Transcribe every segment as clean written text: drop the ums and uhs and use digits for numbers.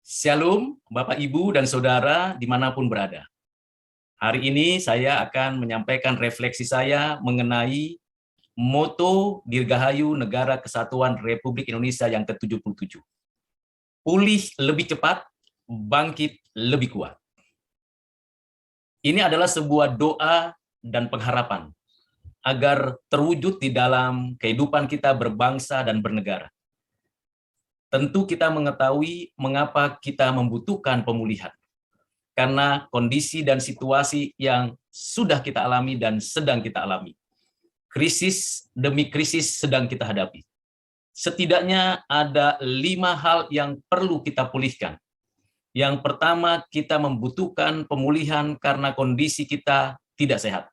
Shalom, Bapak, Ibu, dan Saudara dimanapun berada. Hari ini saya akan menyampaikan refleksi saya mengenai moto Dirgahayu Negara Kesatuan Republik Indonesia yang ke-77. Pulih lebih cepat, bangkit lebih kuat. Ini adalah sebuah doa dan pengharapan agar terwujud di dalam kehidupan kita berbangsa dan bernegara. Tentu kita mengetahui mengapa kita membutuhkan pemulihan. Karena kondisi dan situasi yang sudah kita alami dan sedang kita alami. Krisis demi krisis sedang kita hadapi. Setidaknya ada 5 hal yang perlu kita pulihkan. Yang pertama, kita membutuhkan pemulihan karena kondisi kita tidak sehat,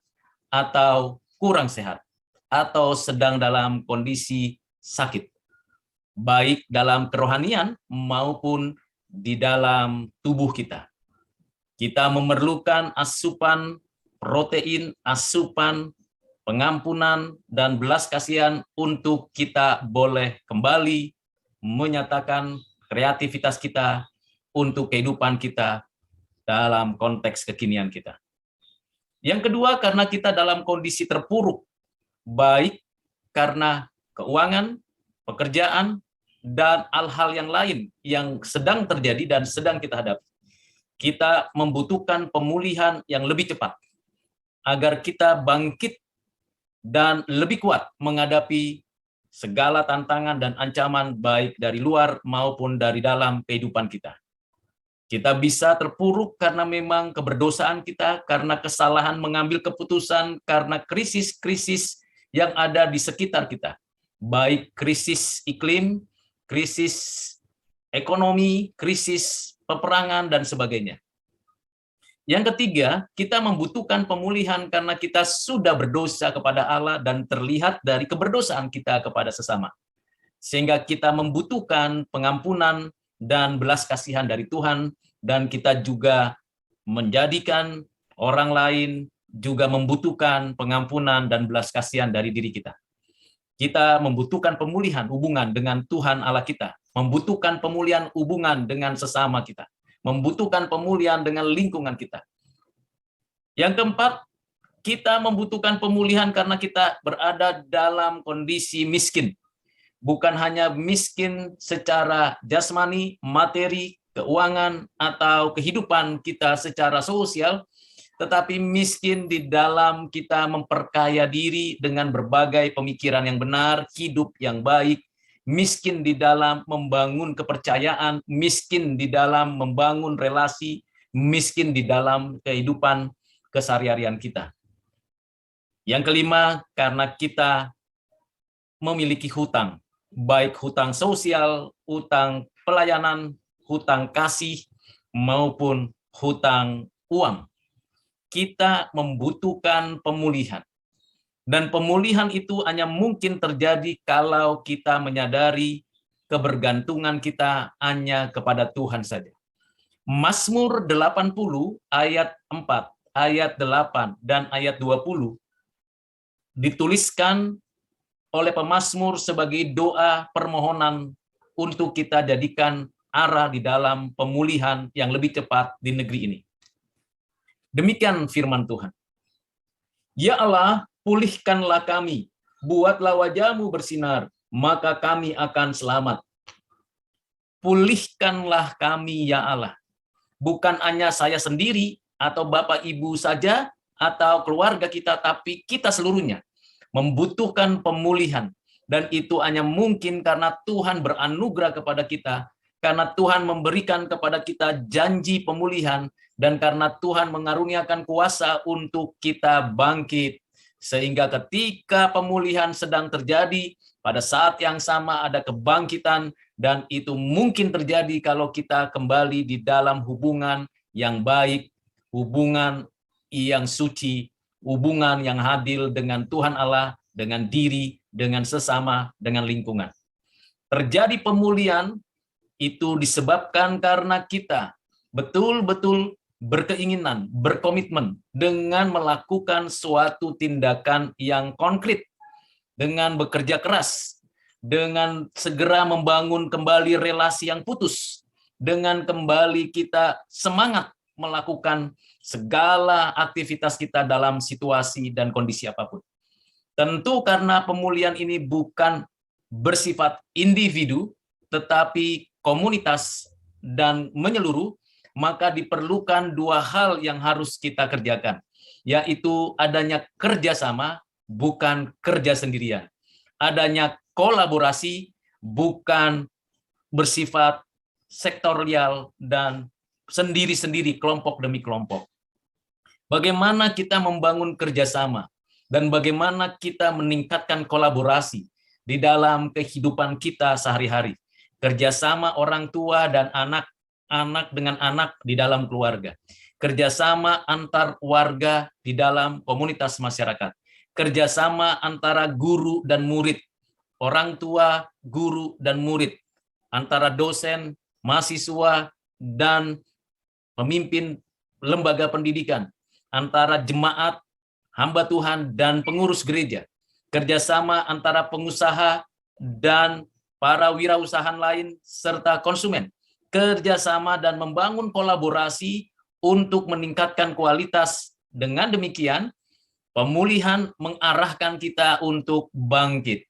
atau kurang sehat, atau sedang dalam kondisi sakit. Baik dalam kerohanian maupun di dalam tubuh kita. Kita memerlukan asupan protein, asupan pengampunan, dan belas kasihan untuk kita boleh kembali menyatakan kreativitas kita untuk kehidupan kita dalam konteks kekinian kita. Yang kedua, karena kita dalam kondisi terpuruk, baik karena keuangan, pekerjaan, dan hal-hal yang lain yang sedang terjadi dan sedang kita hadapi. Kita membutuhkan pemulihan yang lebih cepat agar kita bangkit dan lebih kuat menghadapi segala tantangan dan ancaman baik dari luar maupun dari dalam kehidupan kita. Kita bisa terpuruk karena memang keberdosaan kita, karena kesalahan mengambil keputusan, karena krisis-krisis yang ada di sekitar kita. Baik krisis iklim, krisis ekonomi, krisis peperangan, dan sebagainya. Yang ketiga, kita membutuhkan pemulihan karena kita sudah berdosa kepada Allah dan terlihat dari keberdosaan kita kepada sesama. Sehingga kita membutuhkan pengampunan dan belas kasihan dari Tuhan, dan kita juga menjadikan orang lain juga membutuhkan pengampunan dan belas kasihan dari diri kita. Kita membutuhkan pemulihan hubungan dengan Tuhan Allah kita, membutuhkan pemulihan hubungan dengan sesama kita, membutuhkan pemulihan dengan lingkungan kita. Yang keempat, kita membutuhkan pemulihan karena kita berada dalam kondisi miskin. Bukan hanya miskin secara jasmani, materi, keuangan, atau kehidupan kita secara sosial, tetapi miskin di dalam kita memperkaya diri dengan berbagai pemikiran yang benar, hidup yang baik, miskin di dalam membangun kepercayaan, miskin di dalam membangun relasi, miskin di dalam kehidupan keseharian kita. Yang kelima, karena kita memiliki hutang, baik hutang sosial, hutang pelayanan, hutang kasih, maupun hutang uang. Kita membutuhkan pemulihan. Dan pemulihan itu hanya mungkin terjadi kalau kita menyadari kebergantungan kita hanya kepada Tuhan saja. Mazmur 80 ayat 4, ayat 8, dan ayat 20 dituliskan oleh pemazmur sebagai doa permohonan untuk kita jadikan arah di dalam pemulihan yang lebih cepat di negeri ini. Demikian firman Tuhan. Ya Allah, pulihkanlah kami, buatlah wajah-Mu bersinar, maka kami akan selamat. Pulihkanlah kami, ya Allah. Bukan hanya saya sendiri, atau Bapak Ibu saja, atau keluarga kita, tapi kita seluruhnya membutuhkan pemulihan. Dan itu hanya mungkin karena Tuhan beranugerah kepada kita, karena Tuhan memberikan kepada kita janji pemulihan, dan karena Tuhan mengaruniakan kuasa untuk kita bangkit. Sehingga ketika pemulihan sedang terjadi, pada saat yang sama ada kebangkitan, dan itu mungkin terjadi kalau kita kembali di dalam hubungan yang baik, hubungan yang suci, hubungan yang adil dengan Tuhan Allah, dengan diri, dengan sesama, dengan lingkungan. Terjadi pemulihan itu disebabkan karena kita betul-betul berkeinginan, berkomitmen dengan melakukan suatu tindakan yang konkret, dengan bekerja keras, dengan segera membangun kembali relasi yang putus, dengan kembali kita semangat melakukan segala aktivitas kita dalam situasi dan kondisi apapun. Tentu karena pemulihan ini bukan bersifat individu, tetapi komunitas dan menyeluruh, maka diperlukan dua hal yang harus kita kerjakan, yaitu adanya kerjasama, bukan kerja sendirian. Adanya kolaborasi, bukan bersifat sektorial dan sendiri-sendiri, kelompok demi kelompok. Bagaimana kita membangun kerjasama dan bagaimana kita meningkatkan kolaborasi di dalam kehidupan kita sehari-hari. Kerjasama orang tua dan anak, anak dengan anak di dalam keluarga. Kerjasama antar warga di dalam komunitas masyarakat. Kerjasama antara guru dan murid, orang tua, guru, dan murid, antara dosen, mahasiswa, dan pemimpin lembaga pendidikan, antara jemaat, hamba Tuhan, dan pengurus gereja, kerjasama antara pengusaha dan para wirausahaan lain, serta konsumen, kerjasama dan membangun kolaborasi untuk meningkatkan kualitas. Dengan demikian, pemulihan mengarahkan kita untuk bangkit.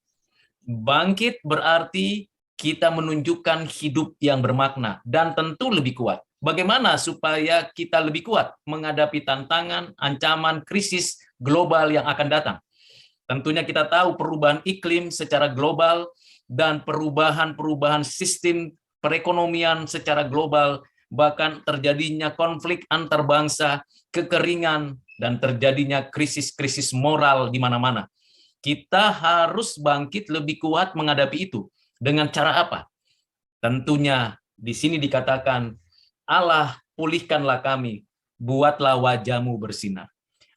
Bangkit berarti kita menunjukkan hidup yang bermakna dan tentu lebih kuat. Bagaimana supaya kita lebih kuat menghadapi tantangan, ancaman, krisis global yang akan datang? Tentunya kita tahu perubahan iklim secara global dan perubahan sistem perekonomian secara global, bahkan terjadinya konflik antar bangsa, kekeringan, dan terjadinya krisis-krisis moral di mana-mana. Kita harus bangkit lebih kuat menghadapi itu. Dengan cara apa? Tentunya di sini dikatakan, Allah pulihkanlah kami, buatlah wajahmu bersinar.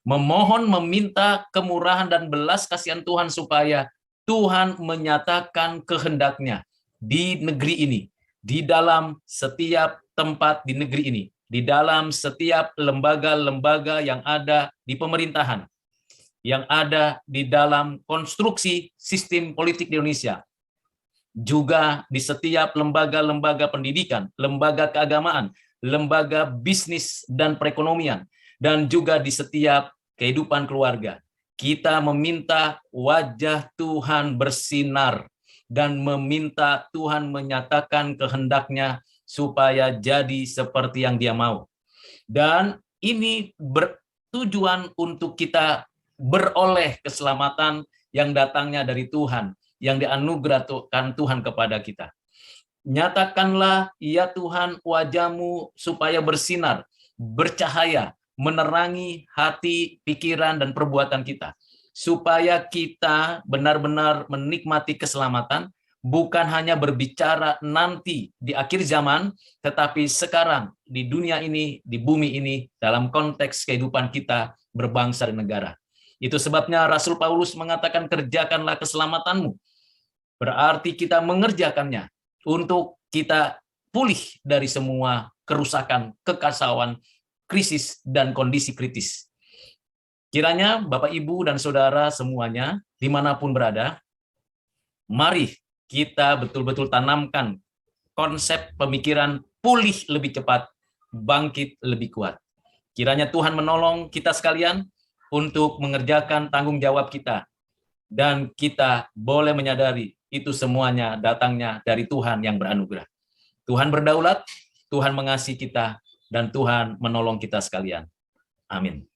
Memohon, meminta kemurahan dan belas kasihan Tuhan supaya Tuhan menyatakan kehendaknya di negeri ini, di dalam setiap tempat di negeri ini, di dalam setiap lembaga-lembaga yang ada di pemerintahan, yang ada di dalam konstruksi sistem politik di Indonesia, juga di setiap lembaga-lembaga pendidikan, lembaga keagamaan, lembaga bisnis dan perekonomian, dan juga di setiap kehidupan keluarga. Kita meminta wajah Tuhan bersinar dan meminta Tuhan menyatakan kehendaknya supaya jadi seperti yang Dia mau. Dan ini bertujuan untuk kita beroleh keselamatan yang datangnya dari Tuhan, yang dianugerahkan Tuhan kepada kita. Nyatakanlah, ya Tuhan, wajahmu supaya bersinar, bercahaya, menerangi hati, pikiran, dan perbuatan kita. Supaya kita benar-benar menikmati keselamatan, bukan hanya berbicara nanti di akhir zaman, tetapi sekarang di dunia ini, di bumi ini, dalam konteks kehidupan kita berbangsa dan negara. Itu sebabnya Rasul Paulus mengatakan, kerjakanlah keselamatanmu. Berarti kita mengerjakannya untuk kita pulih dari semua kerusakan, kekacauan, krisis, dan kondisi kritis. Kiranya Bapak, Ibu, dan Saudara semuanya, dimanapun berada, mari kita betul-betul tanamkan konsep pemikiran pulih lebih cepat, bangkit lebih kuat. Kiranya Tuhan menolong kita sekalian untuk mengerjakan tanggung jawab kita, dan kita boleh menyadari itu semuanya datangnya dari Tuhan yang beranugerah. Tuhan berdaulat, Tuhan mengasihi kita, dan Tuhan menolong kita sekalian. Amin.